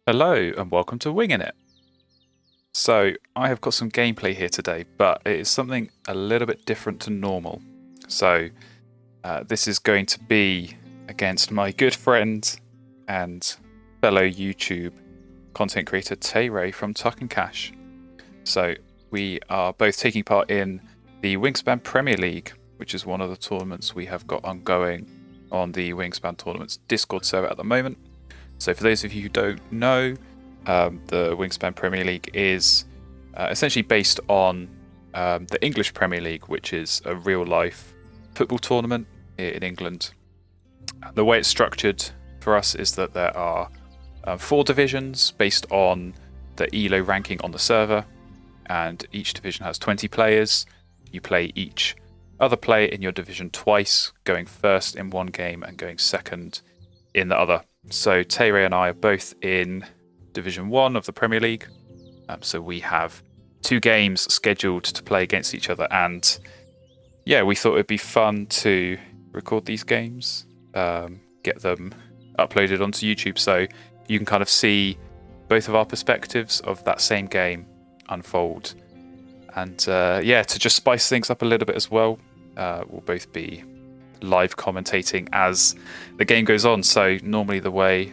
Hello and welcome to Wingin It. So, I have got some gameplay here today, but it is something a little bit different to normal. So, this is going to be against my good friend and fellow YouTube content creator Tay from tuck&cache. So, we are both taking part in the Wingspan Premier League, which is one of the tournaments we have got ongoing on the Wingspan Tournaments Discord server at the moment. So for those of you who don't know, the Wingspan Premier League is essentially based on the English Premier League, which is a real-life football tournament in England. The way it's structured for us is that there are 4 divisions based on the ELO ranking on the server, and each division has 20 players. You play each other player in your division twice, going first in one game and going second in the other. So Tay and I are both in Division 1 of the Premier League. So we have 2 games scheduled to play against each other. And yeah, we thought it'd be fun to record these games, get them uploaded onto YouTube so you can kind of see both of our perspectives of that same game unfold. And yeah, to just spice things up a little bit as well, we'll both be live commentating as the game goes on. So normally the way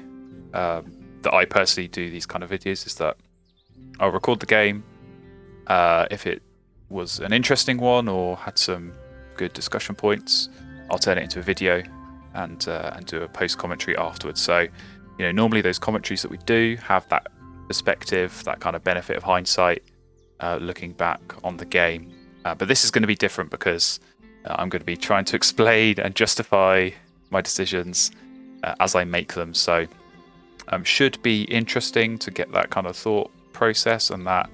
that I personally do these kind of videos is that I'll record the game. If it was an interesting one or had some good discussion points, I'll turn it into a video and do a post commentary afterwards. So normally those commentaries that we do have that perspective, that kind of benefit of hindsight, looking back on the game. But this is going to be different because I'm going to be trying to explain and justify my decisions as I make them. So should be interesting to get that kind of thought process and that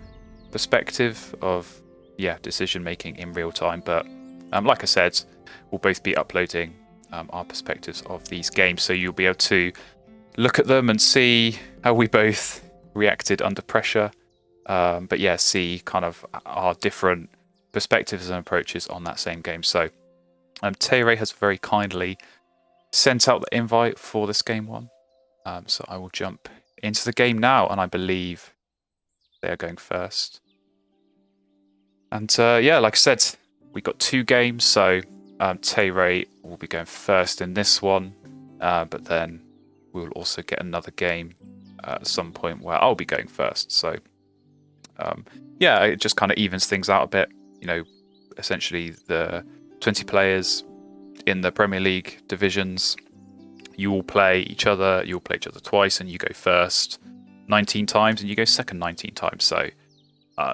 perspective of decision making in real time. But like I said, we'll both be uploading our perspectives of these games, so you'll be able to look at them and see how we both reacted under pressure. But yeah, see kind of our different perspectives and approaches on that same game. So Tay has very kindly sent out the invite for this game one. So I will jump into the game now, and I believe they're going first. And yeah, like I said, we got 2 games, so Tay will be going first in this one, but then we will also get another game at some point where I'll be going first. So yeah, it just kind of evens things out a bit. Essentially the 20 players in the Premier League divisions, you all play each other. You'll play each other twice, and you go first 19 times, and you go second 19 times. So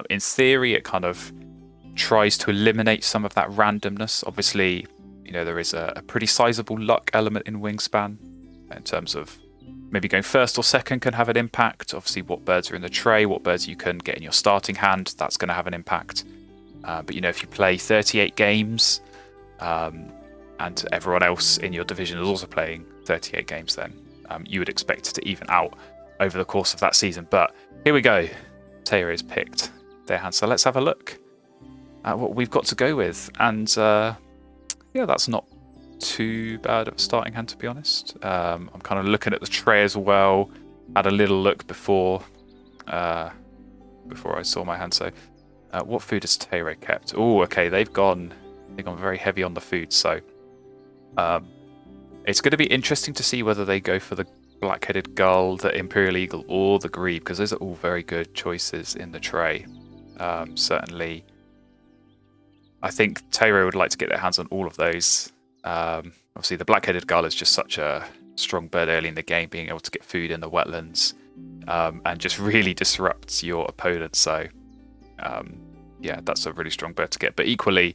in theory, it kind of tries to eliminate some of that randomness. Obviously, there is a pretty sizable luck element in Wingspan in terms of maybe going first or second can have an impact. Obviously, what birds are in the tray, what birds you can get in your starting hand, that's going to have an impact. But if you play 38 games and everyone else in your division is also playing 38 games, then you would expect it to even out over the course of that season. But here we go. Taylor has picked their hand. So let's have a look at what we've got to go with. And yeah, that's not too bad of a starting hand, to be honest. I'm kind of looking at the tray as well. Had a little look before I saw my hand. So what food has Tay kept? Oh, okay, they've gone very heavy on the food. So it's going to be interesting to see whether they go for the black-headed gull, the Imperial Eagle, or the grebe, because those are all very good choices in the tray. Certainly, I think Tay would like to get their hands on all of those. Obviously, the black-headed gull is just such a strong bird early in the game, being able to get food in the wetlands and just really disrupts your opponent. So yeah, that's a really strong bird to get. But equally,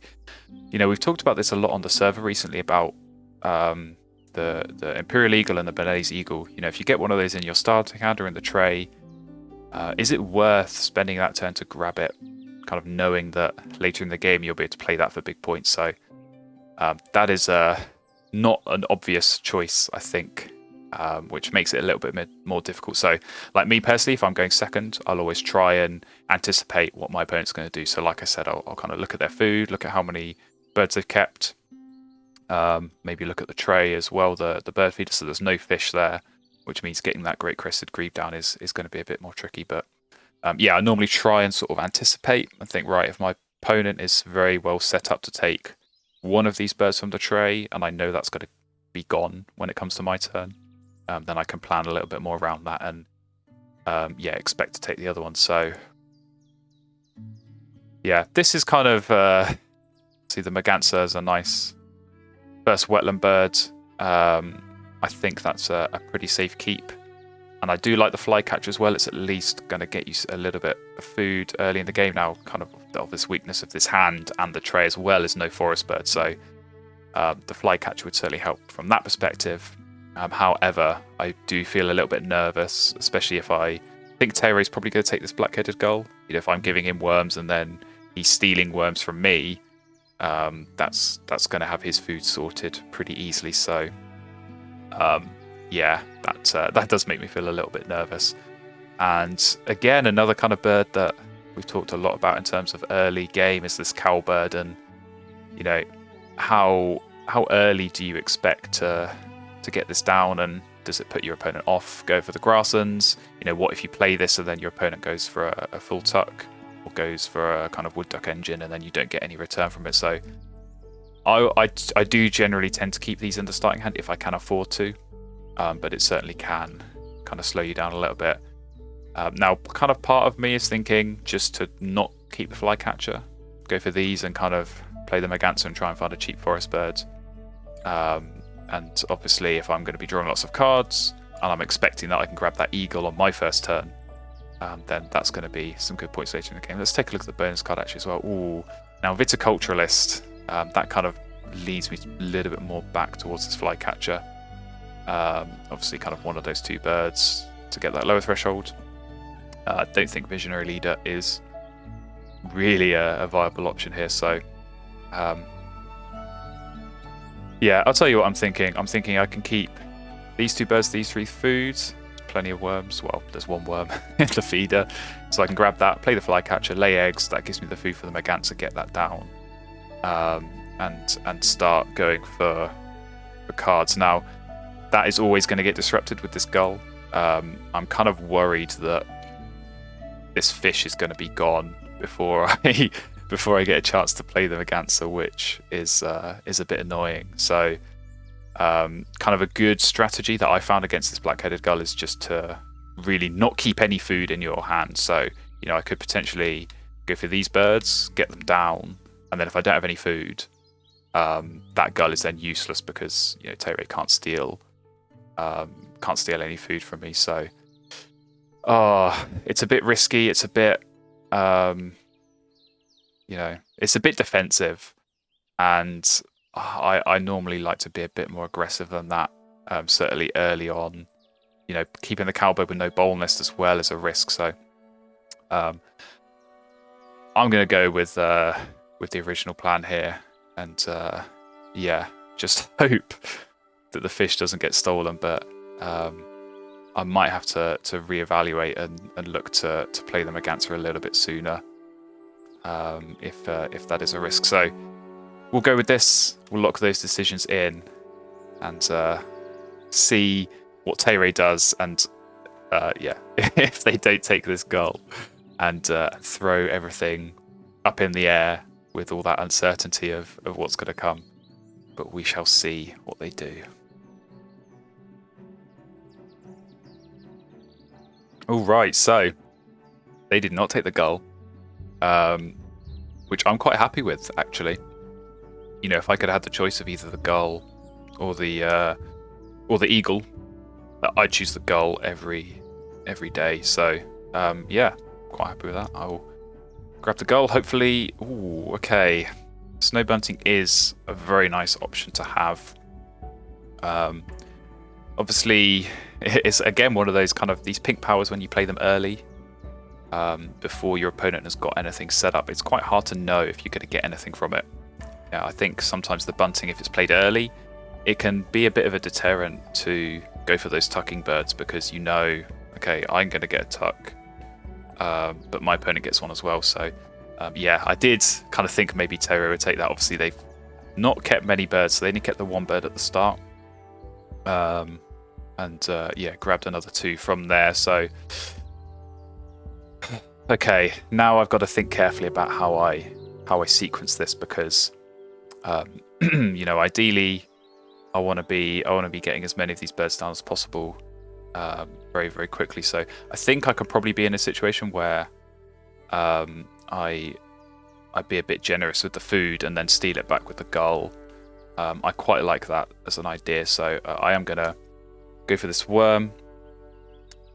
we've talked about this a lot on the server recently about the Imperial Eagle and the Benes Eagle. If you get one of those in your starting hand or in the tray, is it worth spending that turn to grab it, kind of knowing that later in the game you'll be able to play that for big points? So that is not an obvious choice, I think, which makes it a little bit more difficult. So like me personally, if I'm going second, I'll always try and anticipate what my opponent's going to do. So like I said, I'll kind of look at their food, look at how many birds they've kept, maybe look at the tray as well, the bird feeder, so there's no fish there. which means getting that great crested grebe down is going to be a bit more tricky. But yeah, I normally try and sort of anticipate and think, right, if my opponent is very well set up to take one of these birds from the tray, and I know that's going to be gone when it comes to my turn, then I can plan a little bit more around that and yeah, expect to take the other one. So yeah, this is kind of see, the merganser is a nice first wetland bird. I think that's a pretty safe keep, and I do like the flycatcher as well. It's at least going to get you a little bit of food early in the game. Now, kind of this weakness of this hand and the tray as well is no forest bird, so the flycatcher would certainly help from that perspective. However, I do feel a little bit nervous, especially if I think Terry's probably going to take this black-headed gull. You know, if I'm giving him worms and then he's stealing worms from me, that's going to have his food sorted pretty easily. So yeah, that does make me feel a little bit nervous. And again, another kind of bird that we've talked a lot about in terms of early game is this cowbird. And you know, how early do you expect to get this down, and does it put your opponent off? Go for the grasslands. You know, what if you play this and then your opponent goes for a full tuck, or goes for a kind of wood duck engine, and then you don't get any return from it? So I do generally tend to keep these in the starting hand if I can afford to, but it certainly can kind of slow you down a little bit. Now, kind of part of me is thinking just to not keep the flycatcher, go for these and kind of play the merganser and try and find a cheap forest bird. And obviously, if I'm going to be drawing lots of cards and I'm expecting that I can grab that eagle on my first turn, then that's going to be some good points later in the game. Let's take a look at the bonus card actually as well. Ooh, now viticulturalist, that kind of leads me a little bit more back towards this flycatcher. Obviously, kind of one of those two birds to get that lower threshold. I don't think visionary leader is really a viable option here. So yeah, I'll tell you what I'm thinking. I'm thinking I can keep these two birds, these three foods, plenty of worms. Well, there's one worm in the feeder, so I can grab that, play the flycatcher, lay eggs. That gives me the food for the merganser, get that down, and start going for cards. Now, that is always going to get disrupted with this gull. I'm kind of worried that this fish is going to be gone before I get a chance to play the merganser, which is a bit annoying. So kind of a good strategy that I found against this black-headed gull is just to really not keep any food in your hand. So, you know, I could potentially go for these birds, get them down, and then if I don't have any food, that gull is then useless because, you know, Terry can't steal any food from me. So it's a bit risky. It's a bit you know, it's a bit defensive, and I normally like to be a bit more aggressive than that. Certainly early on, you know, keeping the cowbird with no bowl nest as well is a risk. So I'm going to go with the original plan here, and yeah, just hope that the fish doesn't get stolen. But I might have to reevaluate and look to play the merganser a little bit sooner. If that is a risk. So we'll go with this. We'll lock those decisions in and see what Tayray does. And yeah, if they don't take this gull and throw everything up in the air with all that uncertainty of what's going to come. But we shall see what they do. All right, so they did not take the gull. Which I'm quite happy with, actually. You know, if I could have had the choice of either the gull or the eagle, I'd choose the gull every day. So yeah, quite happy with that. I will grab the gull. Hopefully, ooh, okay. Snow bunting is a very nice option to have. Obviously, it's again one of those kind of these pink powers when you play them early. Before your opponent has got anything set up, it's quite hard to know if you're going to get anything from it. Yeah, I think sometimes the bunting, if it's played early, it can be a bit of a deterrent to go for those tucking birds because you know, okay, I'm going to get a tuck, but my opponent gets one as well. So yeah, I did kind of think maybe Terry would take that. Obviously, they've not kept many birds, so they only kept the one bird at the start. and yeah, grabbed another 2 from there. So okay, now I've got to think carefully about how I sequence this, because you know, ideally I want to be getting as many of these birds down as possible very, very quickly. So I think I could probably be in a situation where I'd be a bit generous with the food and then steal it back with the gull. I quite like that as an idea, so I am gonna go for this worm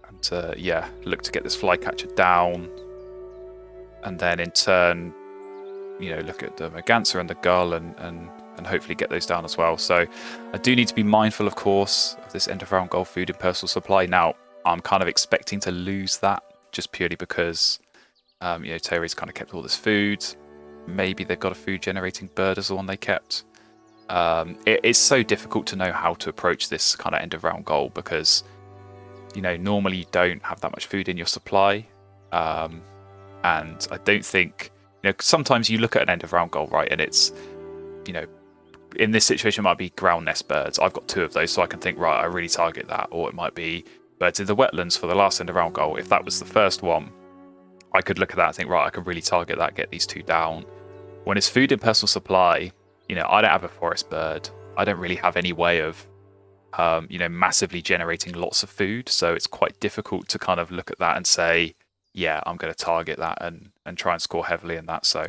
and yeah, look to get this flycatcher down, and then in turn, you know, look at the merganser and the gull and hopefully get those down as well. So I do need to be mindful, of course, of this end of round gull food in personal supply. Now I'm kind of expecting to lose that just purely because you know, Terry's kind of kept all this food. Maybe they've got a food generating bird as the one they kept. It's so difficult to know how to approach this kind of end of round goal, because you know, normally you don't have that much food in your supply, and I don't think, you know, sometimes you look at an end of round goal, right, and it's, you know, in this situation it might be ground nest birds. I've got 2 of those, so I can think, right, I really target that. Or it might be birds in the wetlands for the last end of round goal. If that was the first one, I could look at that and think, right, I could really target that, get these 2 down. When it's food in personal supply, you know, I don't have a forest bird. I don't really have any way of, you know, massively generating lots of food. So it's quite difficult to kind of look at that and say, yeah, I'm going to target that and try and score heavily in that. So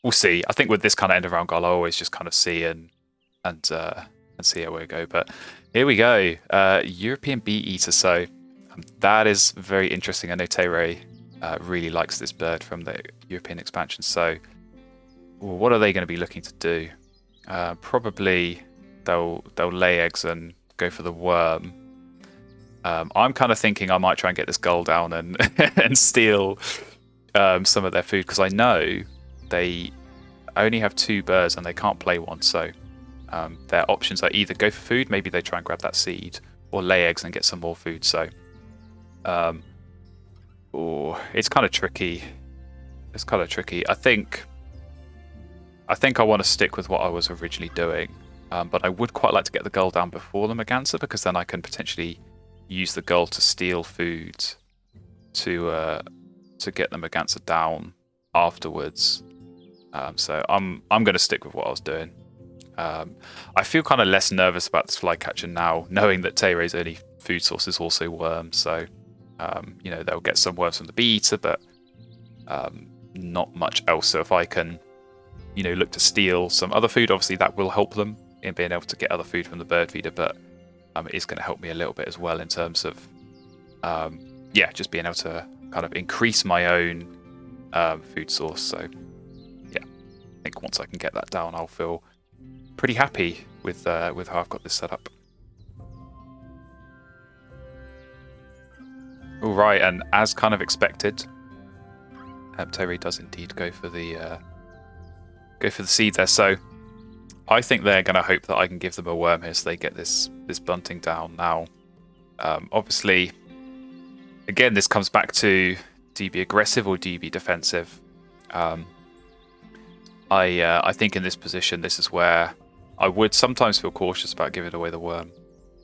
we'll see. I think with this kind of end of round goal, I always just kind of see and see how we go. But here we go, European bee eater. So that is very interesting. I know Terry really likes this bird from the European expansion. So what are they going to be looking to do? Probably they'll lay eggs and go for the worm. I'm kind of thinking I might try and get this gull down and and steal some of their food, because I know they only have 2 birds and they can't play one. So their options are either go for food, maybe they try and grab that seed, or lay eggs and get some more food. So it's kind of tricky. It's kind of tricky. I think I want to stick with what I was originally doing, but I would quite like to get the gull down before the merganser, because then I can potentially use the gull to steal food to get the merganser down afterwards. So I'm going to stick with what I was doing. I feel kind of less nervous about this flycatcher now, knowing that Teire's only food source is also worms. So you know, they'll get some worms from the bee eater, but not much else. So if I can, you know, look to steal some other food, obviously that will help them in being able to get other food from the bird feeder, but it is going to help me a little bit as well in terms of yeah, just being able to kind of increase my own food source. So yeah, I think once I can get that down, I'll feel pretty happy with how I've got this set up. All right, and as kind of expected, Terry does indeed go for the seed there. So I think they're going to hope that I can give them a worm here, so they get this bunting down. Now, obviously, again, this comes back to, do you be aggressive or do you be defensive? I think in this position, this is where I would sometimes feel cautious about giving away the worm,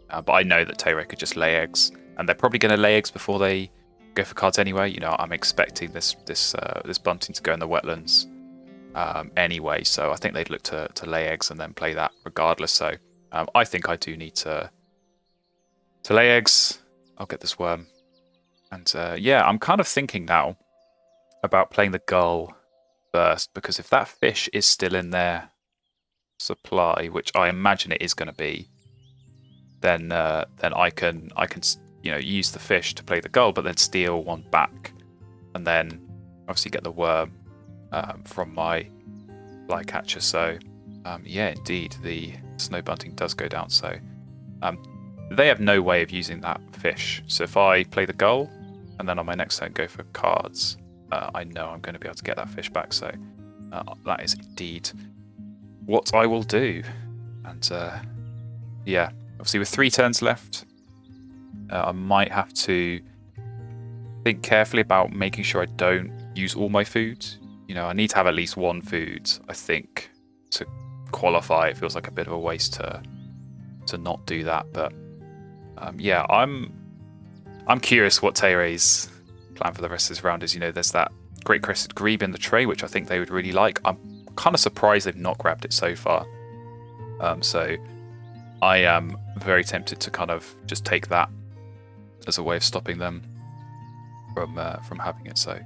but I know that Teire could just lay eggs, and they're probably going to lay eggs before they go for cards anyway. You know, I'm expecting this bunting to go in the wetlands anyway, so I think they'd look to lay eggs and then play that regardless. So I think I do need to lay eggs. I'll get this worm, and yeah, I'm kind of thinking now about playing the gull first, because if that fish is still in their supply, which I imagine it is going to be, then I can you know, use the fish to play the gull, but then steal one back, and then obviously get the worm from my flycatcher. So yeah, indeed, the snow bunting does go down. So they have no way of using that fish. So if I play the gull and then on my next turn go for cards, I know I'm going to be able to get that fish back. So that is indeed what I will do. And yeah, obviously with 3 turns left, I might have to think carefully about making sure I don't use all my food. You know, I need to have at least 1 food, I think, to qualify. It feels like a bit of a waste to not do that. But yeah, I'm curious what Tere's plan for the rest of this round is. You know, there's that Great Crested Grebe in the tray, which I think they would really like. I'm kind of surprised they've not grabbed it so far. So I am very tempted to kind of just take that as a way of stopping them from having it. So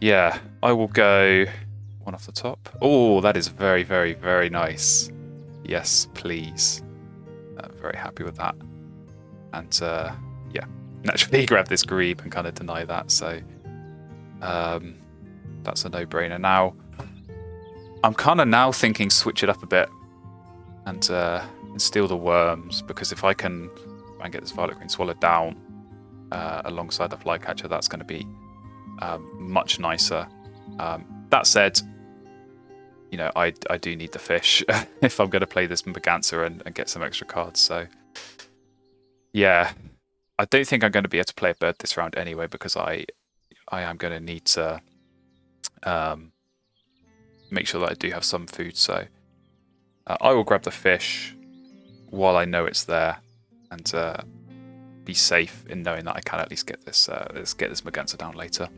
yeah, I will go one off the top. Oh, that is very, very, very nice. Yes, please. I'm very happy with that. And yeah, naturally grab this Grebe and kind of deny that. So that's a no-brainer. Now, I'm kind of now thinking switch it up a bit and steal the worms, because if I can get this Violet Green Swallow down alongside the Flycatcher, that's going to be much nicer. That said, you know, I do need the fish if I'm going to play this Merganser and get some extra cards. So yeah, I don't think I'm going to be able to play a bird this round anyway, because I am going to need to make sure that I do have some food. So I will grab the fish while I know it's there, and be safe in knowing that I can at least get this Merganser down later.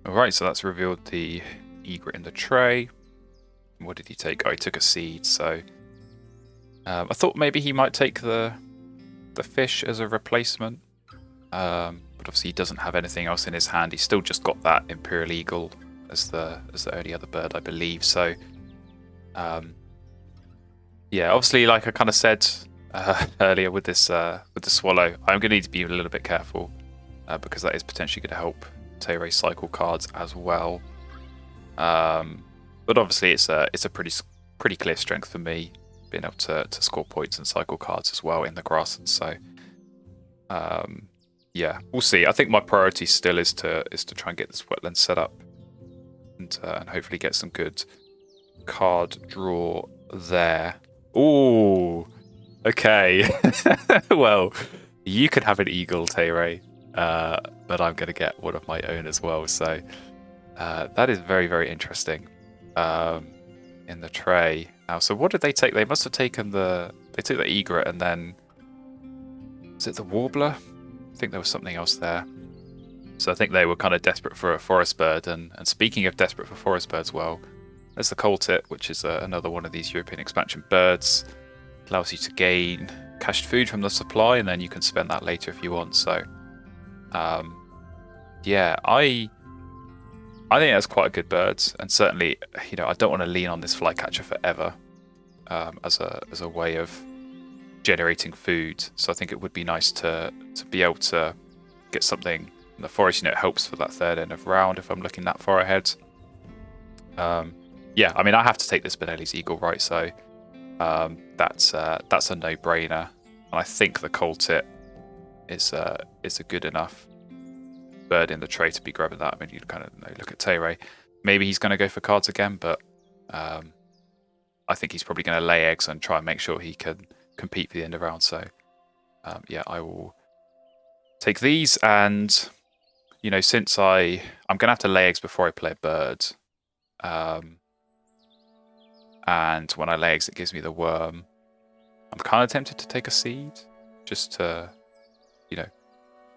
All right, so that's revealed the egret in the tray. What did he take? Oh, he took a seed. So I thought maybe he might take the fish as a replacement, but obviously he doesn't have anything else in his hand. He's still just got that Imperial Eagle as the only other bird, I believe. So yeah, obviously, like I kind of said earlier with the swallow, I'm going to need to be a little bit careful because that is potentially going to help Tere cycle cards as well. But obviously, it's a pretty clear strength for me, being able to score points and cycle cards as well in the grass. And so yeah, we'll see. I think my priority still is to try and get this wetland set up and hopefully get some good card draw there. Ooh, okay. Well, you could have an eagle, Tere, but I'm going to get one of my own as well. So that is very, very interesting in the tray. Now, so what did they take? They must have taken they took the egret, and then, is it the warbler? I think there was something else there. So I think they were kind of desperate for a forest bird. And speaking of desperate for forest birds, well, there's the coal tit, which is another one of these European expansion birds. Allows you to gain cached food from the supply, and then you can spend that later if you want. So yeah, I think that's quite a good bird, and certainly, you know, I don't want to lean on this flycatcher forever as a way of generating food. So I think it would be nice to be able to get something in the forest. You know, it helps for that third end of round if I'm looking that far ahead. Yeah, I mean, I have to take this Benelli's eagle, right? So that's a no-brainer, and I think the coal tit is a good enough bird in the tray to be grabbing that. I mean, you kind of look at Tere. Maybe he's going to go for cards again, but I think he's probably going to lay eggs and try and make sure he can compete for the end of round. So yeah, I will take these, and you know, since I'm going to have to lay eggs before I play a bird, and when I lay eggs, it gives me the worm. I'm kind of tempted to take a seed just to, you know,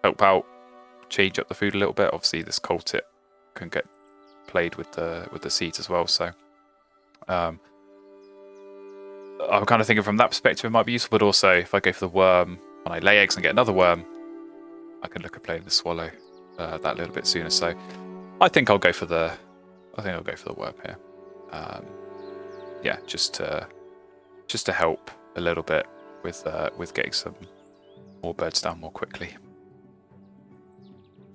help out, change up the food a little bit. Obviously, this coal tit can get played with the seeds as well. So I'm kind of thinking from that perspective it might be useful. But also, if I go for the worm, when I lay eggs and get another worm, I can look at playing the swallow that little bit sooner. So I think I'll go for the worm here. Yeah, just to help a little bit with getting some more birds down more quickly.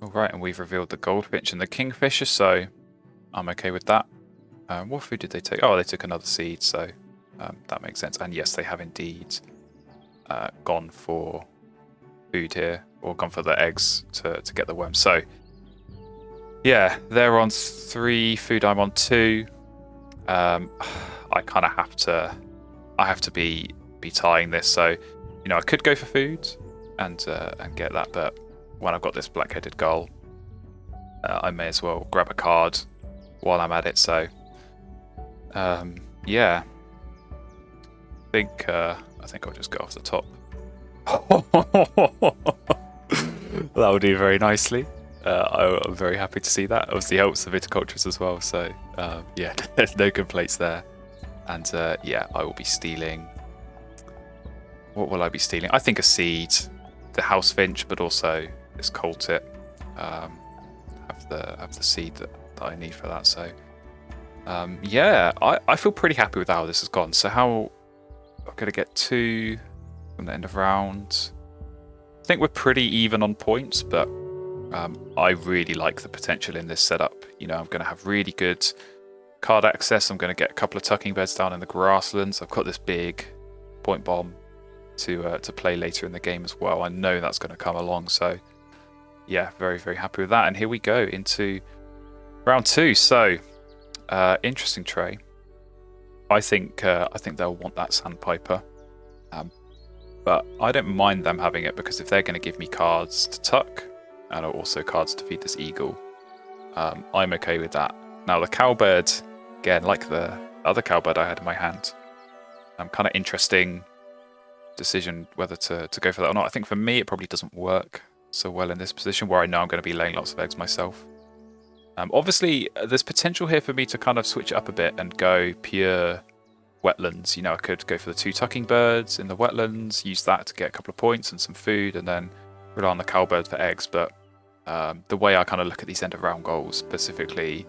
All right, and we've revealed the goldfinch and the kingfisher, so I'm okay with that. What food did they take? Oh, they took another seed, so that makes sense. And yes, they have indeed gone for food here, or gone for the eggs to get the worm. So yeah, they're on 3 food. I'm on 2. I kind of have to be tying this. So, you know, I could go for food and get that, but when I've got this black-headed gull, I may as well grab a card while I'm at it. So yeah, I I think I'll just go off the top. That will do very nicely. I'm very happy to see that. Obviously helps the viticulturists as well, so yeah, there's no complaints there. And yeah, I will be stealing... What will I be stealing? I think a seed, the house finch, but also this coltit. Have the seed that I need for that. So yeah, I feel pretty happy with how this has gone. So how I'm going to get 2 from the end of round. I think we're pretty even on points, but I really like the potential in this setup. You know, I'm going to have really good card access. I'm going to get a couple of tucking beds down in the grasslands. I've got this big point bomb to play later in the game as well. I know that's going to come along, so yeah, very, very happy with that. And here we go into round 2. So interesting tray. I think they'll want that sandpiper, but I don't mind them having it, because if they're going to give me cards to tuck and also cards to feed this eagle, I'm okay with that. Now the cowbird, again, like the other cowbird I had in my hand, kind of interesting decision whether to go for that or not. I think for me it probably doesn't work so well in this position where I know I'm going to be laying lots of eggs myself. Obviously there's potential here for me to kind of switch it up a bit and go pure wetlands. You know, I could go for the 2 tucking birds in the wetlands, use that to get a couple of points and some food, and then rely on the cowbird for eggs. But the way I kind of look at these end of round goals, specifically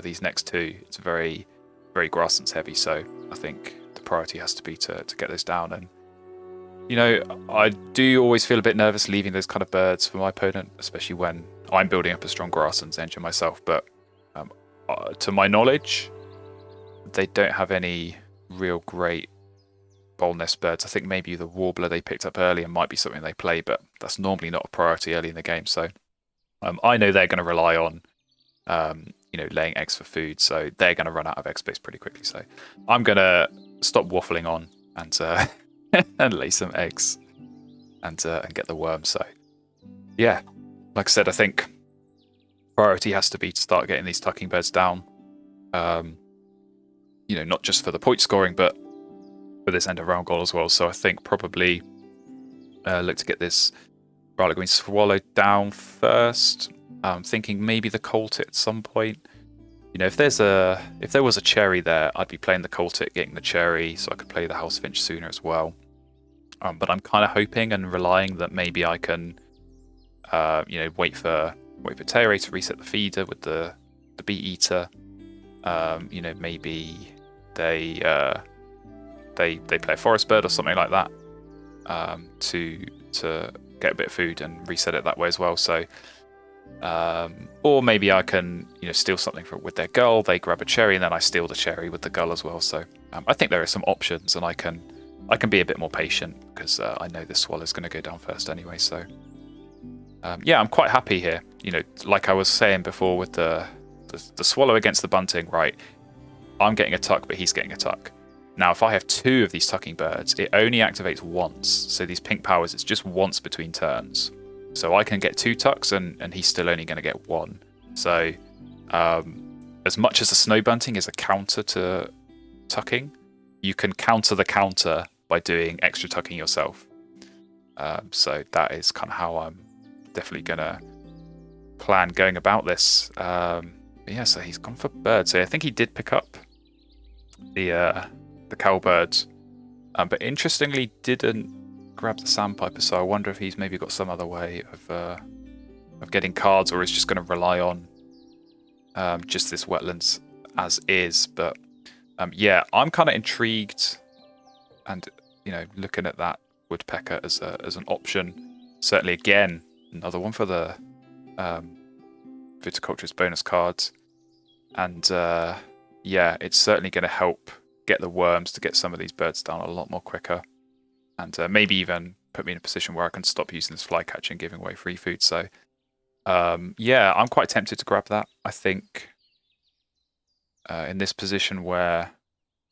these next 2, it's very, very grasslands heavy, so I think the priority has to be to get those down. And you know, I do always feel a bit nervous leaving those kind of birds for my opponent, especially when I'm building up a strong grasslands engine myself. But to my knowledge, they don't have any real great bold-nest birds. I think maybe the warbler they picked up earlier might be something they play, but that's normally not a priority early in the game. So I know they're going to rely on you know, laying eggs for food, so they're going to run out of egg space pretty quickly. So I'm going to stop waffling on and and lay some eggs and get the worm. So yeah, like I said, I think priority has to be to start getting these tucking birds down. You know, not just for the point scoring, but for this end of round goal as well. So I think probably look to get this Violet Green Swallow down first. Thinking maybe the Colt at some point. You know, if there was a cherry there, I'd be playing the Coltit, getting the cherry, so I could play the House Finch sooner as well. But I'm kind of hoping and relying that maybe I can, you know, wait for Teore to reset the feeder with the Bee Eater. You know, maybe they play a Forest Bird or something like that to get a bit of food and reset it that way as well. So. Or maybe I can, you know, steal something with their gull. They grab a cherry, and then I steal the cherry with the gull as well. So I think there are some options, and I can be a bit more patient because I know this swallow's going to go down first anyway. So yeah, I'm quite happy here. You know, like I was saying before with the swallow against the bunting, right? I'm getting a tuck, but he's getting a tuck. Now, if I have 2 of these tucking birds, it only activates once. So these pink powers, it's just once between turns. So I can get 2 tucks, and he's still only going to get 1. So as much as the snow bunting is a counter to tucking, you can counter the counter by doing extra tucking yourself. So that is kind of how I'm definitely going to plan going about this. Yeah, so he's gone for bird. So I think he did pick up the cowbird, but interestingly didn't grab the sandpiper, so I wonder if he's maybe got some other way of getting cards, or is just going to rely on just this wetlands as is. But yeah, I'm kind of intrigued, and you know, looking at that woodpecker as an option. Certainly, again, another one for the viticulturist bonus cards, and yeah, it's certainly going to help get the worms to get some of these birds down a lot more quicker. And maybe even put me in a position where I can stop using this flycatcher and giving away free food. So, yeah, I'm quite tempted to grab that. I think in this position where,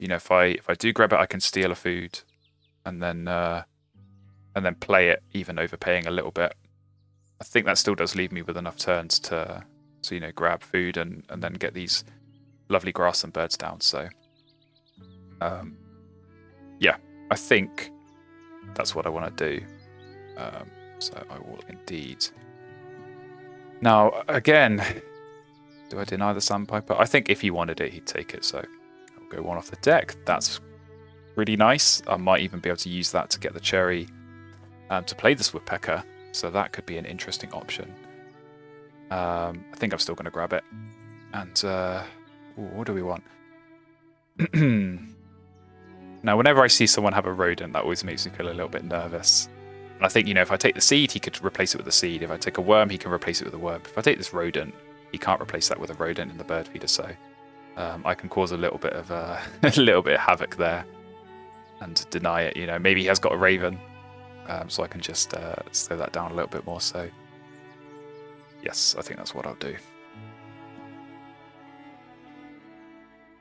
you know, if I do grab it, I can steal a food, and then play it, even overpaying a little bit. I think that still does leave me with enough turns to you know, grab food and then get these lovely grass and birds down. So, yeah, I think that's what I want to do. So I will indeed. Now, again, do I deny the sandpiper? I think if he wanted it, he'd take it. So I'll go one off the deck. That's really nice. I might even be able to use that to get the cherry to play this woodpecker. So that could be an interesting option. I think I'm still going to grab it. And what do we want? Now, whenever I see someone have a rodent, that always makes me feel a little bit nervous. And I think, you know, if I take the seed, he could replace it with the seed. If I take a worm, he can replace it with a worm. If I take this rodent, he can't replace that with a rodent in the bird feeder. So I can cause a little bit of a little bit of havoc there and deny it. You know, maybe he has got a raven, so I can just slow that down a little bit more. So yes, I think that's what I'll do.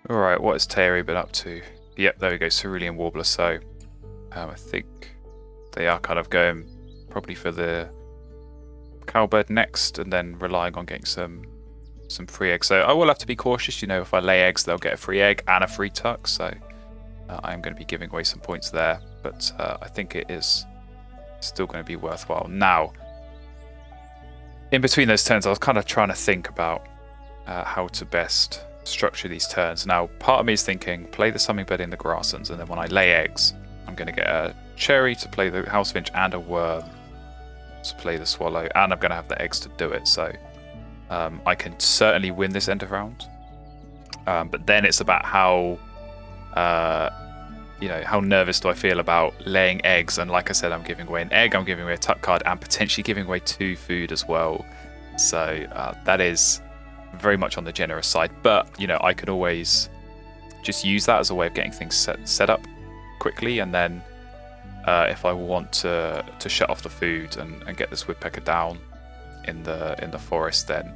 All right, what has Terry been up to? Yep, there we go, Cerulean Warbler. So I think they are kind of going probably for the cowbird next, and then relying on getting some free eggs. So I will have to be cautious. You know, if I lay eggs, they'll get a free egg and a free tuck. So I am going to be giving away some points there, but I think it is still going to be worthwhile. Now, in between those turns, I was kind of trying to think about how to best structure these turns. Now, part of me is thinking, play the hummingbird in the grasslands, and then when I lay eggs, I'm going to get a cherry to play the housefinch and a worm to play the swallow, and I'm going to have the eggs to do it. So I can certainly win this end of round, but then it's about how how nervous do I feel about laying eggs. And like I said, I'm giving away an egg, I'm giving away a tuck card, and potentially giving away 2 food as well. So that is very much on the generous side, but you know, I could always just use that as a way of getting things set up quickly, and then if I want to shut off the food and get this woodpecker down in the forest, then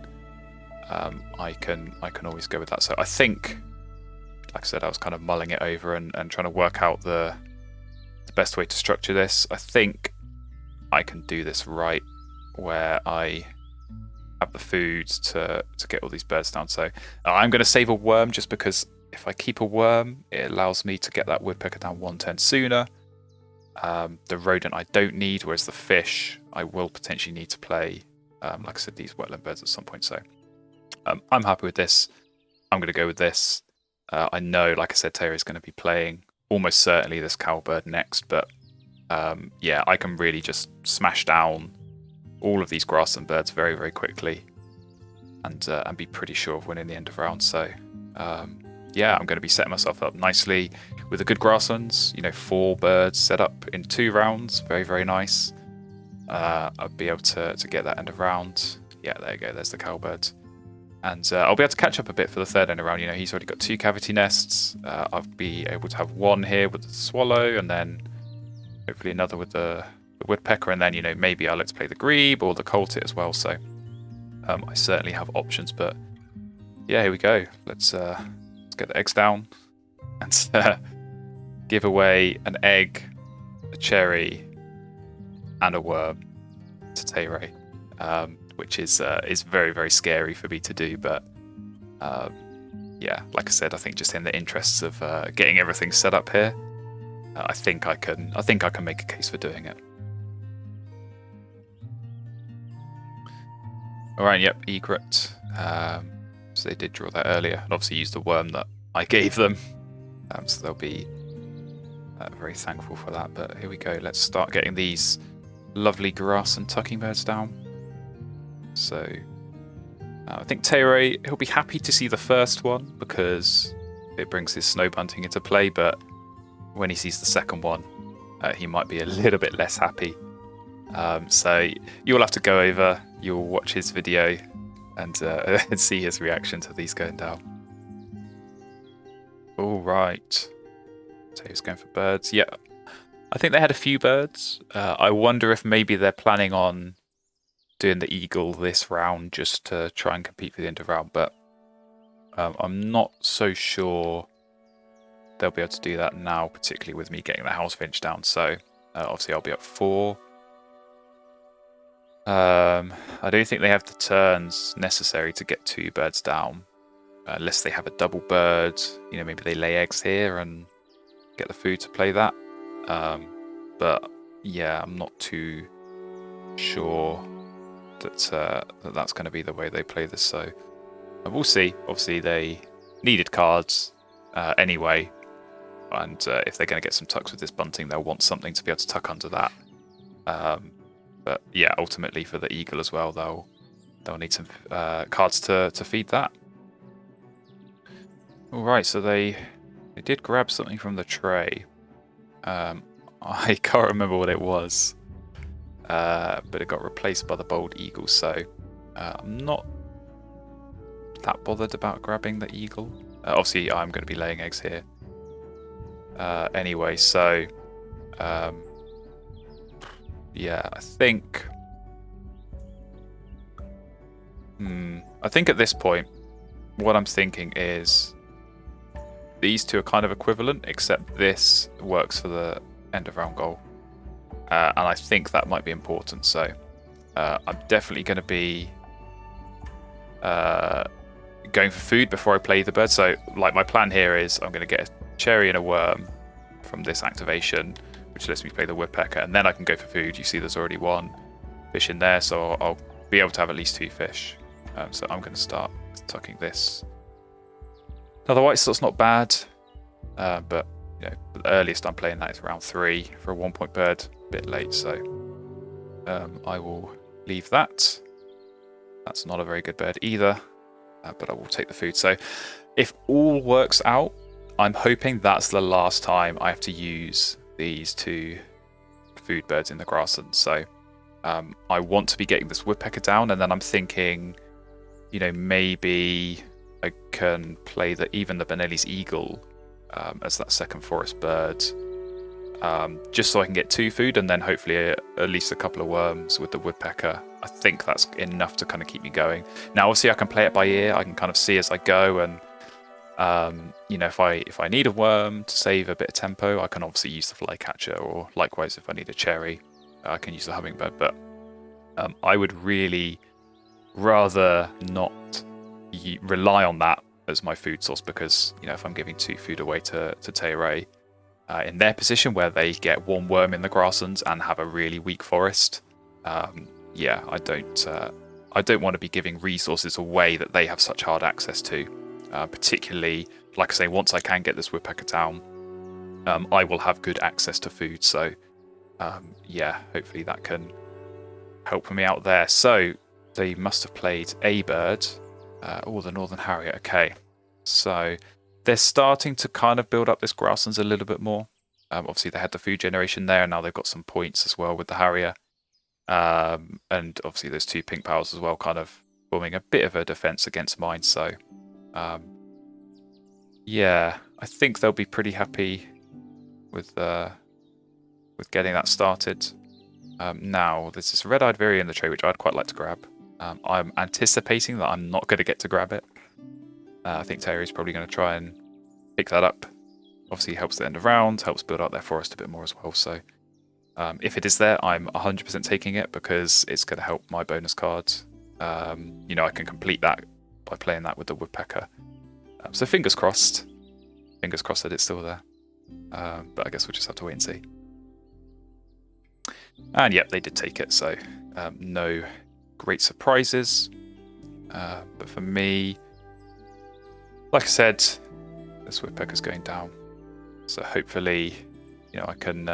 I can always go with that. So I think, like I said, I was kind of mulling it over and trying to work out the best way to structure this. I think I can do this right, where I have the food to get all these birds down. So I'm going to save a worm, just because if I keep a worm, it allows me to get that woodpecker down 1 turn sooner. The rodent I don't need, whereas the fish I will potentially need to play, like I said, these wetland birds at some point. So I'm happy with this. I'm going to go with this. I know, like I said, Terry's going to be playing almost certainly this cowbird next, but yeah, I can really just smash down all of these grassland birds very, very quickly, and be pretty sure of winning the end of round. So yeah, I'm going to be setting myself up nicely with the good grasslands. You know, 4 birds set up in 2 rounds. Very, very nice. I'll be able to get that end of round. Yeah, there you go. There's the cowbird. And I'll be able to catch up a bit for the 3rd end of round. You know, he's already got 2 cavity nests. I'll be able to have 1 here with the swallow, and then hopefully another with the woodpecker. And then, you know, maybe I'll look to play the grebe or the coltit as well. So I certainly have options. But yeah, here we go. Let's get the eggs down and give away an egg, a cherry, and a worm to Tay-Ray, which is very, very scary for me to do. But yeah, like I said, I think just in the interests of getting everything set up here, I think I can make a case for doing it. All right, yep, egret. So they did draw that earlier, and obviously used the worm that I gave them. So they'll be very thankful for that. But here we go. Let's start getting these lovely grass and tucking birds down. So I think Tay-Ray, he'll be happy to see the first one because it brings his snow bunting into play. But when he sees the second one, he might be a little bit less happy. So you'll have to go over, you'll watch his video and see his reaction to these going down. All right. So he's going for birds. Yeah, I think they had a few birds. I wonder if maybe they're planning on doing the eagle this round just to try and compete for the end of round. But I'm not so sure they'll be able to do that now, particularly with me getting the housefinch down. So obviously I'll be up 4. I don't think they have the turns necessary to get 2 birds down, unless they have a double bird. You know, maybe they lay eggs here and get the food to play that. But yeah, I'm not too sure that that's going to be the way they play this. So we'll see. Obviously, they needed cards anyway, and if they're going to get some tucks with this bunting, they'll want something to be able to tuck under that. But yeah, ultimately for the eagle as well, they'll need some cards to feed that. All right, so they did grab something from the tray. I can't remember what it was, but it got replaced by the bold eagle. So I'm not that bothered about grabbing the eagle. Obviously, I'm going to be laying eggs here anyway. So yeah, I think at this point, what I'm thinking is these two are kind of equivalent, except this works for the end of round goal. And I think that might be important. So I'm definitely going to be going for food before I play the bird. So like my plan here is I'm going to get a cherry and a worm from this activation, which lets me play the woodpecker, and then I can go for food. You see there's already one fish in there, so I'll be able to have at least 2 fish. So I'm going to start tucking this. Now the white slot's not bad, but you know, the earliest I'm playing that is round 3 for a 1-point bird. A bit late, so I will leave that. That's not a very good bird either, but I will take the food. So if all works out, I'm hoping that's the last time I have to use these 2 food birds in the grasslands. So I want to be getting this woodpecker down, and then I'm thinking, you know, maybe I can play even the Benelli's eagle as that second forest bird, just so I can get 2 food, and then hopefully at least a couple of worms with the woodpecker. I think that's enough to kind of keep me going. Now, obviously, I can play it by ear. I can kind of see as I go, and you know, if I need a worm to save a bit of tempo, I can obviously use the flycatcher, or likewise, if I need a cherry, I can use the hummingbird. But I would really rather not rely on that as my food source, because you know, if I'm giving 2 food away to Teire in their position where they get 1 worm in the grasslands and have a really weak forest, yeah, I don't want to be giving resources away that they have such hard access to. Particularly, like I say, once I can get this woodpecker down, I will have good access to food. So yeah, hopefully that can help me out there. So they must have played a bird, or the Northern Harrier. Okay, so they're starting to kind of build up this grasslands a little bit more. Obviously they had the food generation there, and now they've got some points as well with the Harrier. And obviously those 2 pink pals as well, kind of forming a bit of a defense against mine. So yeah, I think they'll be pretty happy with getting that started. Now there's this red-eyed vireo in the tray, which I'd quite like to grab. I'm anticipating that I'm not going to get to grab it. I think Terry's probably going to try and pick that up. Obviously helps the end of round, helps build out their forest a bit more as well. So if it is there, I'm 100% taking it, because it's going to help my bonus cards. You know, I can complete that by playing that with the woodpecker. So fingers crossed that it's still there. But I guess we'll just have to wait and see. And yep, they did take it, so no great surprises. But for me, like I said, this woodpecker's going down. So hopefully, you know, I can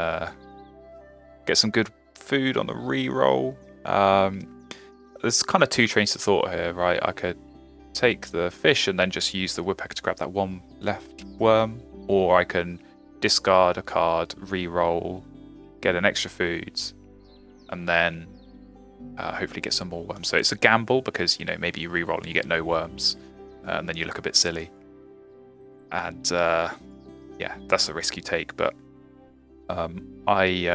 get some good food on the re-roll. There's kind of 2 trains of thought here, right? I could take the fish and then just use the woodpecker to grab that 1 left worm, or I can discard a card, re-roll, get an extra food, and then hopefully get some more worms. So it's a gamble, because you know, maybe you re-roll and you get no worms, and then you look a bit silly. And yeah, that's the risk you take. But like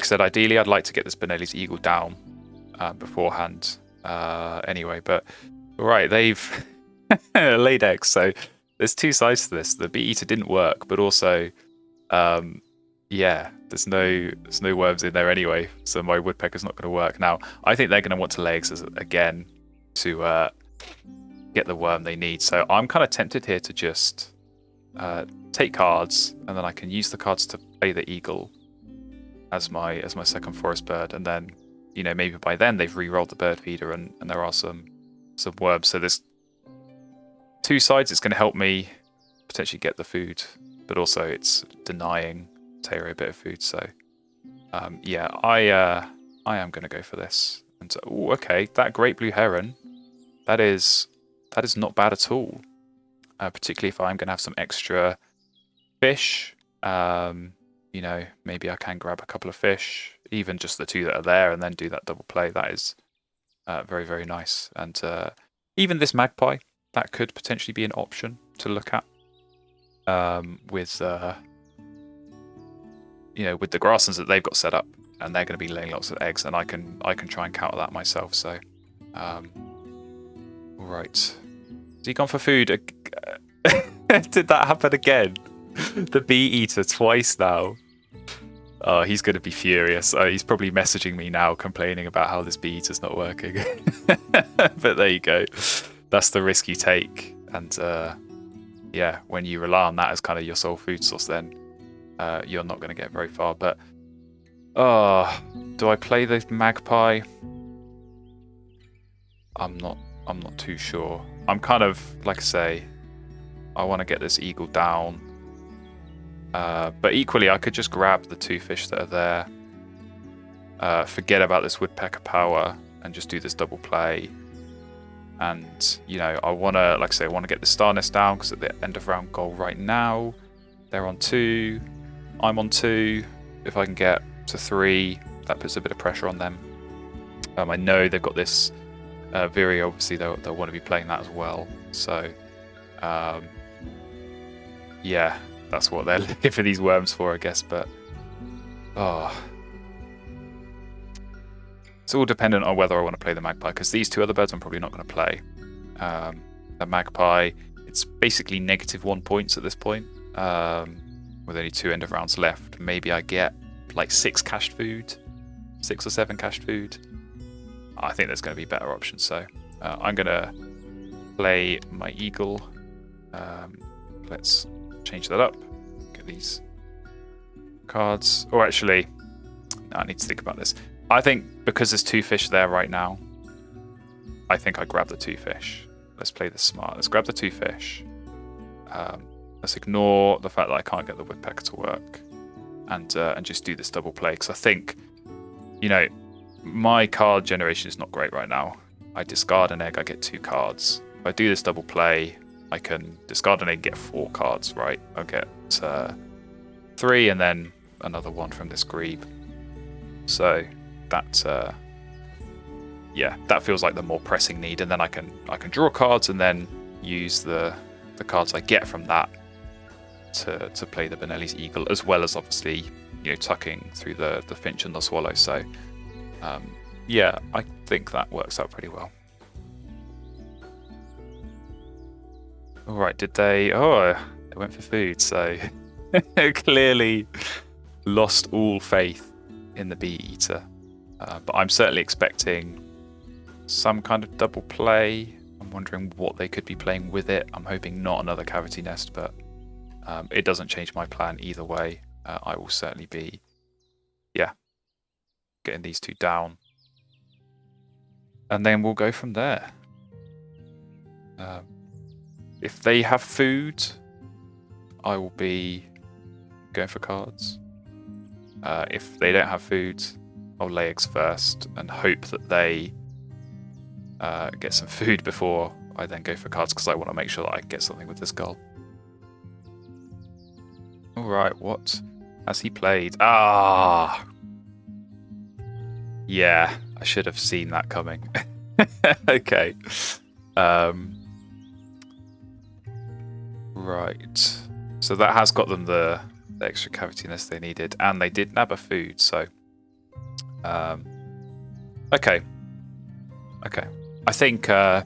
I said, ideally I'd like to get this Benelli's eagle down beforehand. Anyway, but right, they've laid eggs, so there's 2 sides to this. The bee eater didn't work, but also yeah, there's no worms in there anyway, so my woodpecker's not going to work. Now I think they're going to want to lay eggs again to get the worm they need, so I'm kind of tempted here to just take cards, and then I can use the cards to play the eagle, as my second forest bird, and then maybe by then they've re-rolled the bird feeder and there are some worms. So there's two sides. It's going to help me potentially get the food, but also it's denying Tero a bit of food. So yeah, I am going to go for this. And okay, that great blue heron, that is not bad at all. Particularly if I'm going to have some extra fish. Maybe I can grab a couple of fish, even just the two that are there, and then do that double play. That is very, very nice. And even this magpie, that could potentially be an option to look at with the grasslands that they've got set up, and they're going to be laying lots of eggs, and I can try and counter that myself. So, right, has he gone for food? Did that happen again? The bee eater twice now. Oh, he's going to be furious. He's probably messaging me now, complaining about how this bee eater's not working. But there you go. That's the risk you take. And yeah, when you rely on that as kind of your sole food source, then you're not going to get very far. But do I play the magpie? I'm not too sure. I'm kind of, like I say, I want to get this eagle down. But equally, I could just grab the two fish that are there, forget about this woodpecker power, and just do this double play. And, I want to, like I say, I want to get the star nest down, because at the end of round goal right now, they're on 2, I'm on 2. If I can get to 3, that puts a bit of pressure on them. I know they've got this Viri, obviously they'll want to be playing that as well. So, yeah, that's what they're looking for these worms for, I guess. But, it's all dependent on whether I want to play the magpie, because these two other birds I'm probably not going to play. The magpie, it's basically -1 points at this point, with only 2 end of rounds left. Maybe I get like 6 cached food, 6 or 7 cached food. I think there's going to be better options. So I'm going to play my eagle. Let's change that up. Get these cards. Or actually, no, I need to think about this. I think because there's 2 fish there right now, I think I grab the 2 fish. Let's play this smart. Let's grab the 2 fish. Let's ignore the fact that I can't get the woodpecker to work, and just do this double play. Because I think, my card generation is not great right now. I discard an egg, I get 2 cards. If I do this double play, I can discard an egg and get 4 cards, right? I'll get 3 and then another 1 from this grebe. So that yeah, that feels like the more pressing need, and then I can draw cards and then use the cards I get from that to play the Benelli's eagle, as well as obviously tucking through the finch and the swallow. So yeah, I think that works out pretty well. All right, did they? Oh, they went for food. So clearly lost all faith in the bee eater. But I'm certainly expecting some kind of double play. I'm wondering what they could be playing with it. I'm hoping not another cavity nest, but it doesn't change my plan either way. I will certainly be, yeah, getting these 2 down. And then we'll go from there. If they have food, I will be going for cards. If they don't have food, I'll lay eggs first and hope that they get some food before I then go for cards, because I want to make sure that I get something with this goal. Alright, what has he played? Yeah, I should have seen that coming. Okay. Right. So that has got them the extra cavity nest they needed, and they did nab a food, so okay. I think I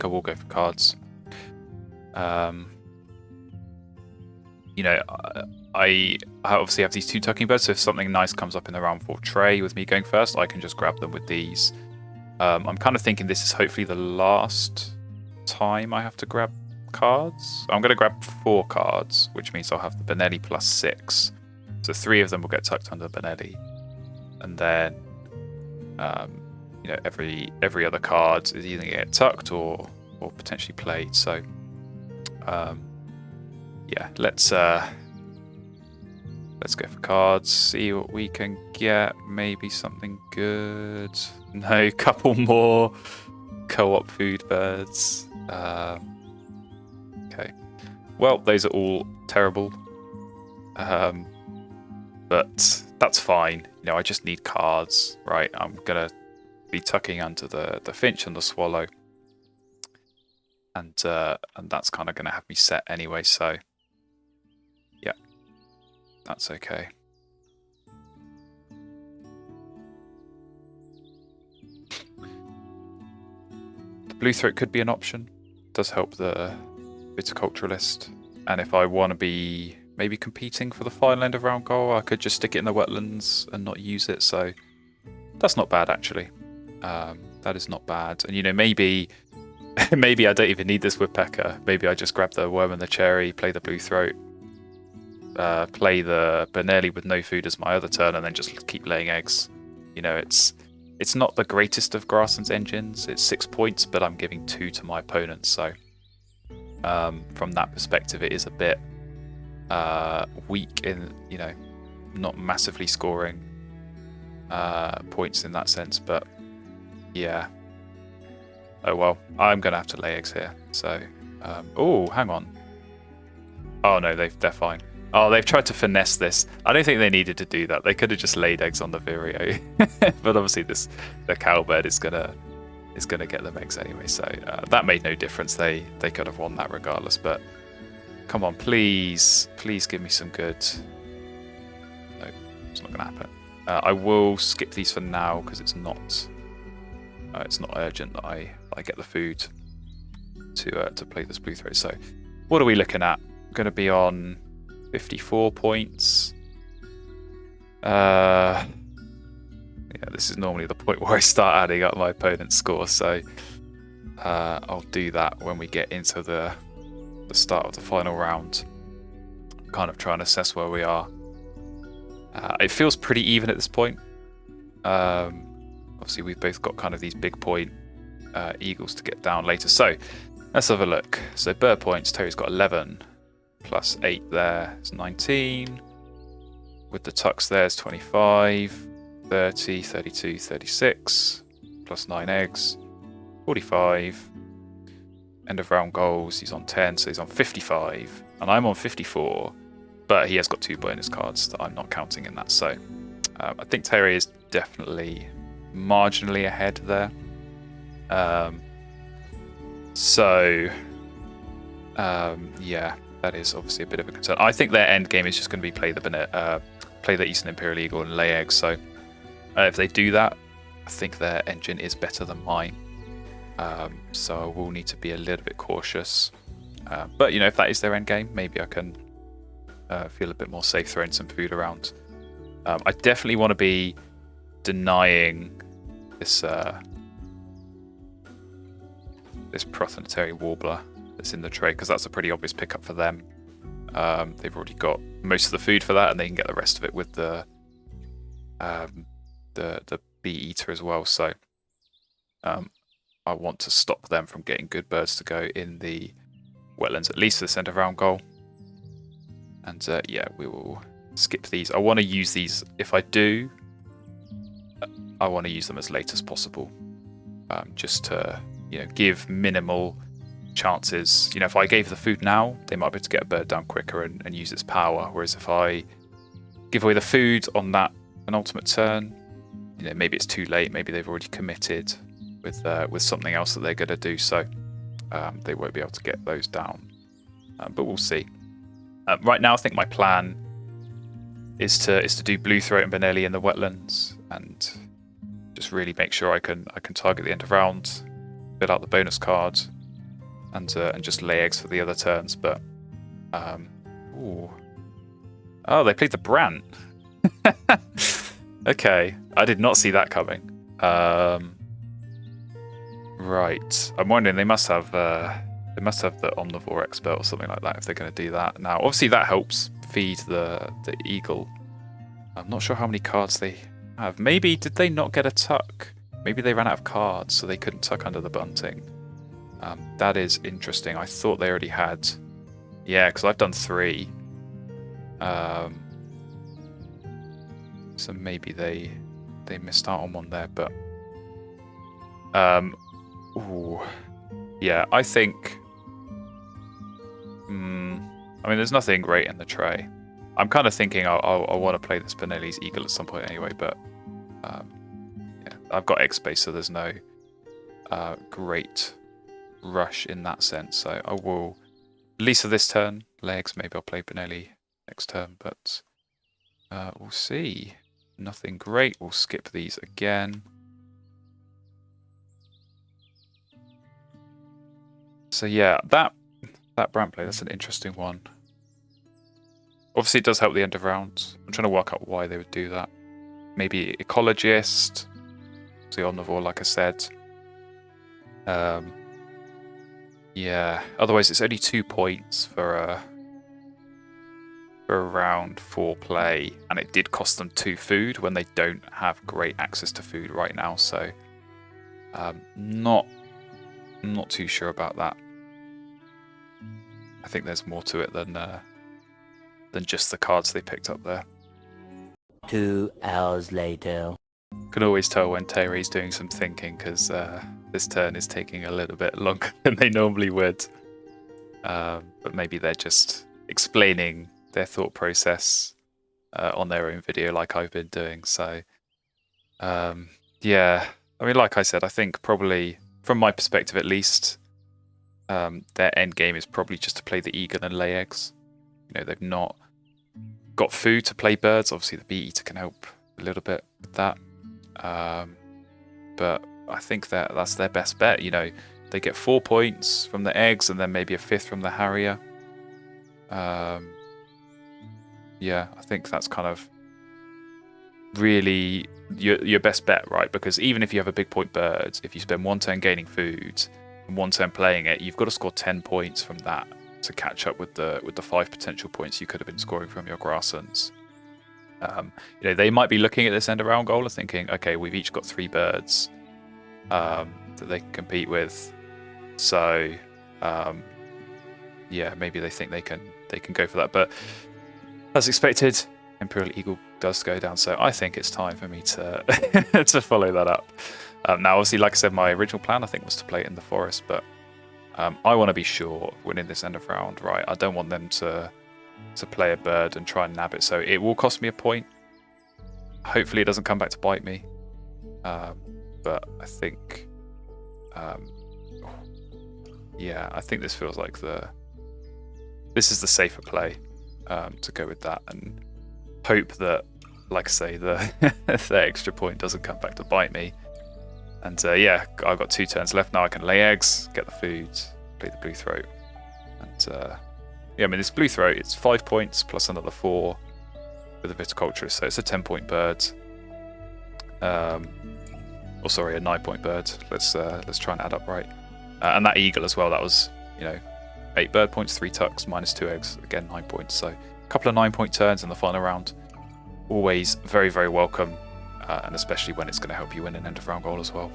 will go for cards. I obviously have these 2 tucking birds, so if something nice comes up in the round 4 tray with me going first, I can just grab them with these. I'm kind of thinking this is hopefully the last time I have to grab cards. I'm going to grab 4 cards, which means I'll have the Benelli plus 6. So 3 of them will get tucked under Benelli, and then you know, every other card is either going to get tucked or potentially played. So yeah, let's go for cards, see what we can get. Maybe something good. No, couple more co-op food birds. Okay, well, those are all terrible, but that's fine. You know, I just need cards, right? I'm gonna be tucking under the finch and the swallow, and that's kind of gonna have me set anyway. So yeah, that's okay. The blue throat could be an option. It does help the viticulturalist, and if I want to be maybe competing for the final end of round goal, I could just stick it in the wetlands and not use it. So that's not bad, actually. That is not bad. And you know, maybe maybe I don't even need this woodpecker. Maybe I just grab the worm and the cherry, play the blue throat, play the Benelli with no food as my other turn, and then just keep laying eggs. You know, it's not the greatest of Grassland's engines. It's 6 points, but I'm giving 2 to my opponent. So from that perspective, it is a bit weak in, you know, not massively scoring points in that sense. But yeah. Oh well, I'm gonna have to lay eggs here. So oh, hang on. Oh no, they're fine. Oh, they've tried to finesse this. I don't think they needed to do that. They could have just laid eggs on the Vireo. But obviously the cowbird is gonna get them eggs anyway. So that made no difference. They could have won that regardless. But come on, please give me some good. No, it's not gonna happen. I will skip these for now because it's not urgent that I get the food to play this blue throat. So what are we looking at? Going to be on 54 points. Yeah, this is normally the point where I start adding up my opponent's score. So I'll do that when we get into the start of the final round. Kind of try and assess where we are. It feels pretty even at this point. Obviously, we've both got kind of these big point eagles to get down later. So let's have a look. So bird points, Terry's got 11. Plus 8 there is 19. With the tucks there is 25, 30, 32, 36. Plus 9 eggs, 45. End of round goals, he's on 10, so he's on 55. And I'm on 54, but he has got 2 bonus cards that I'm not counting in that. So I think Terry is definitely marginally ahead there. Yeah. That is obviously a bit of a concern. I think their end game is just going to be play the Eastern Imperial Eagle and lay eggs. So if they do that, I think their engine is better than mine. So I will need to be a little bit cautious. But you know, if that is their end game, maybe I can feel a bit more safe throwing some food around. I definitely want to be denying this Prothonotaria warbler that's in the tray, because that's a pretty obvious pickup for them. They've already got most of the food for that, and they can get the rest of it with the bee eater as well. So I want to stop them from getting good birds to go in the wetlands, at least for the centre round goal. And yeah, we will skip these. I want to use these. If I do, I want to use them as late as possible, just to, you know, give minimal chances. You know, if I gave the food now, they might be able to get a bird down quicker and use its power. Whereas if I give away the food on that penultimate turn, you know, maybe it's too late. Maybe they've already committed with something else that they're going to do. So they won't be able to get those down. But we'll see. Right now, I think my plan is to do blue throat and Benelli in the wetlands and just really make sure I can target the end of round, fill out the bonus card, and just lay eggs for the other turns. But ooh. Oh, they played the Brant. Okay, I did not see that coming. Right, I'm wondering they must have the Omnivore expert or something like that if they're going to do that. Now, obviously that helps feed the eagle I'm not sure how many cards they have. Maybe, did they not get a tuck? Maybe they ran out of cards, so they couldn't tuck under the bunting. That is interesting. I thought they already had... Yeah, because I've done 3. So maybe they missed out on one there, but... ooh. Yeah, I think... I mean, there's nothing great in the tray. I'm kind of thinking I'll want to play the Spinelli's Eagle at some point anyway, but... yeah, I've got X space, so there's no great rush in that sense. So I will, at least for this turn, legs. Maybe I'll play Benelli next turn, but we'll see. Nothing great. We'll skip these again. So yeah, that brand play, that's an interesting one. Obviously, it does help the end of rounds. I'm trying to work out why they would do that. Maybe Ecologist, the Omnivore, like I said. Yeah, otherwise it's only 2 points for a round 4 play, and it did cost them 2 food when they don't have great access to food right now. So, not too sure about that. I think there's more to it than just the cards they picked up there. 2 hours later. Can always tell when Terry's doing some thinking, because this turn is taking a little bit longer than they normally would. But maybe they're just explaining their thought process on their own video like I've been doing. So, yeah, I mean, like I said, I think probably, from my perspective at least, their end game is probably just to play the Eagle and lay eggs. You know, they've not got food to play birds. Obviously, the Bee Eater can help a little bit with that. But I think that's their best bet. You know, they get 4 points from the eggs and then maybe a 5th from the Harrier. Yeah, I think that's kind of really your best bet, right? Because even if you have a big point bird, if you spend 1 turn gaining food and 1 turn playing it, you've got to score 10 points from that to catch up with the 5 potential points you could have been scoring from your grasslands. You know, they might be looking at this end of round goal and thinking, okay, we've each got 3 birds that they can compete with. So, yeah, maybe they think they can go for that. But as expected, Imperial Eagle does go down. So I think it's time for me to to follow that up. Now, obviously, like I said, my original plan I think was to play it in the forest, but I want to be sure of winning this end of round, right? I don't want them to play a bird and try and nab it. So it will cost me a point. Hopefully, it doesn't come back to bite me. But I think, yeah, I think this feels like this is the safer play to go with that and hope that, like I say, the extra point doesn't come back to bite me. And yeah, I've got 2 turns left now. I can lay eggs, get the food, play the blue throat, and yeah, I mean this blue throat, it's 5 points plus another 4 with a viticulturist, so it's a 10-point bird. Or sorry, a 9-point bird. Let's try and add up right. And that eagle as well. That was, you know, 8 bird points, 3 tucks, minus 2 eggs. Again, 9 points. So a couple of 9-point turns in the final round. Always very, very welcome. And especially when it's going to help you win an end of round goal as well.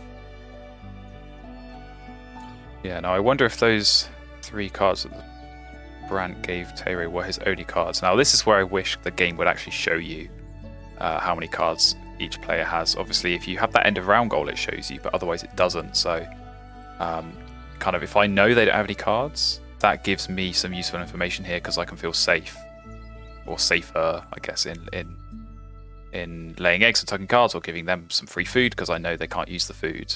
Yeah, now I wonder if those 3 cards that Brandt gave Terry were his only cards. Now this is where I wish the game would actually show you how many cards each player has. Obviously, if you have that end of round goal, it shows you, but otherwise it doesn't. So, kind of, if I know they don't have any cards, that gives me some useful information here because I can feel safe, or safer, I guess, in laying eggs and tucking cards, or giving them some free food because I know they can't use the food.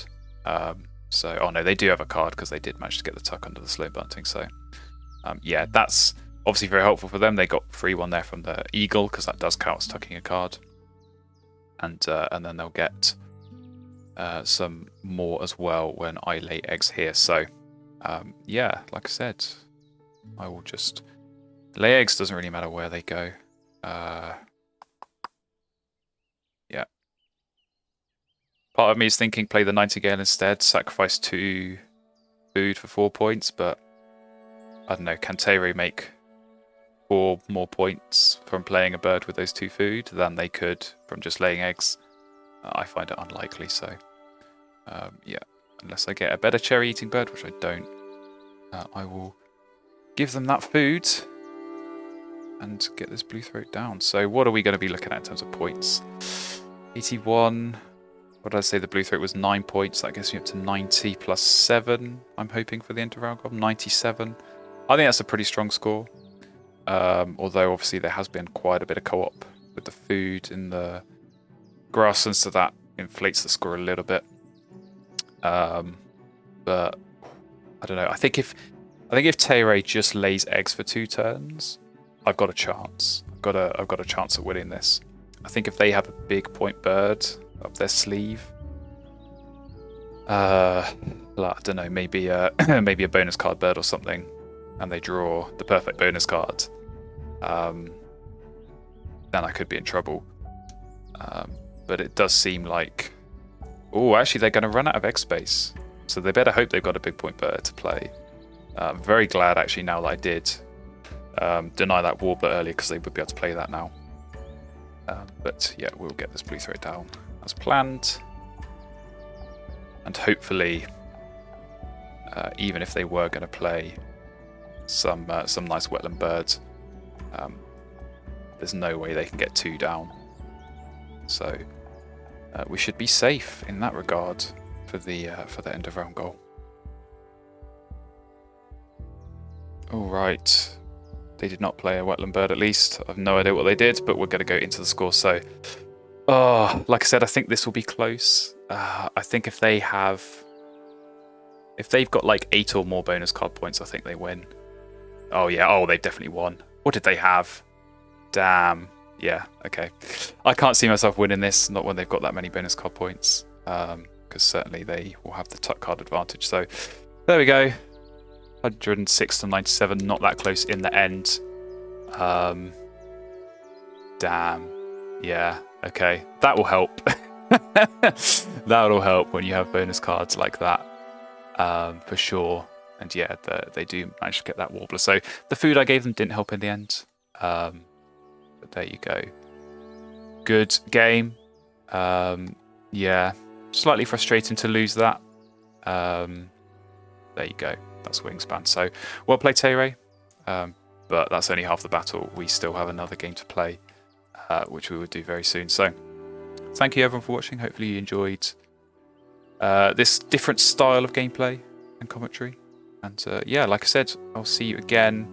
So, oh no, they do have a card because they did manage to get the tuck under the slow bunting. So, yeah, that's obviously very helpful for them. They got free one there from the eagle because that does count as tucking a card. And then they'll get some more as well when I lay eggs here. So, yeah, like I said, I will just lay eggs. Doesn't really matter where they go. Yeah. Part of me is thinking play the Nightingale instead, sacrifice 2 food for 4 points, but I don't know. Can Teru make 4 more points from playing a bird with those 2 food than they could from just laying eggs. I find it unlikely, so yeah, unless I get a better cherry eating bird, which I don't, I will give them that food and get this blue throat down. So what are we going to be looking at in terms of points? 81. What did I say? The blue throat was 9 points. That gets me up to 90 plus 7. I'm hoping for the end of round goal. 97. I think that's a pretty strong score. Although obviously there has been quite a bit of co-op with the food in the grass, and so that inflates the score a little bit. But I don't know. I think if Teire just lays eggs for 2 turns, I've got a chance. I've got a chance at winning this. I think if they have a big point bird up their sleeve, I don't know, maybe maybe a bonus card bird or something, and they draw the perfect bonus card, then I could be in trouble. But it does seem like, oh, actually they're going to run out of egg space, so they better hope they've got a big point bird to play. I'm very glad actually now that I did deny that warbler earlier, because they would be able to play that now. But yeah, we'll get this blue throat down as planned, and hopefully, even if they were going to play some nice wetland birds, there's no way they can get 2 down. So we should be safe in that regard for the end of round goal. All right. They did not play a wetland bird, at least. I have no idea what they did, but we're going to go into the score. So, like I said, I think this will be close. I think if they've got like 8 or more bonus card points, I think they win. Oh yeah, oh, they've definitely won. What did they have? Damn. Yeah, okay. I can't see myself winning this, not when they've got that many bonus card points, because certainly they will have the tuck card advantage. So, there we go. 106 to 97, not that close in the end. Damn. Yeah, okay. That will help. That'll help when you have bonus cards like that, for sure. And yeah, they do manage to get that warbler. So the food I gave them didn't help in the end. But there you go. Good game. Yeah, slightly frustrating to lose that. There you go. That's Wingspan. So well played, Teire. But that's only half the battle. We still have another game to play, which we will do very soon. So thank you everyone for watching. Hopefully you enjoyed this different style of gameplay and commentary. And yeah, like I said, I'll see you again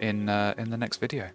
in the next video.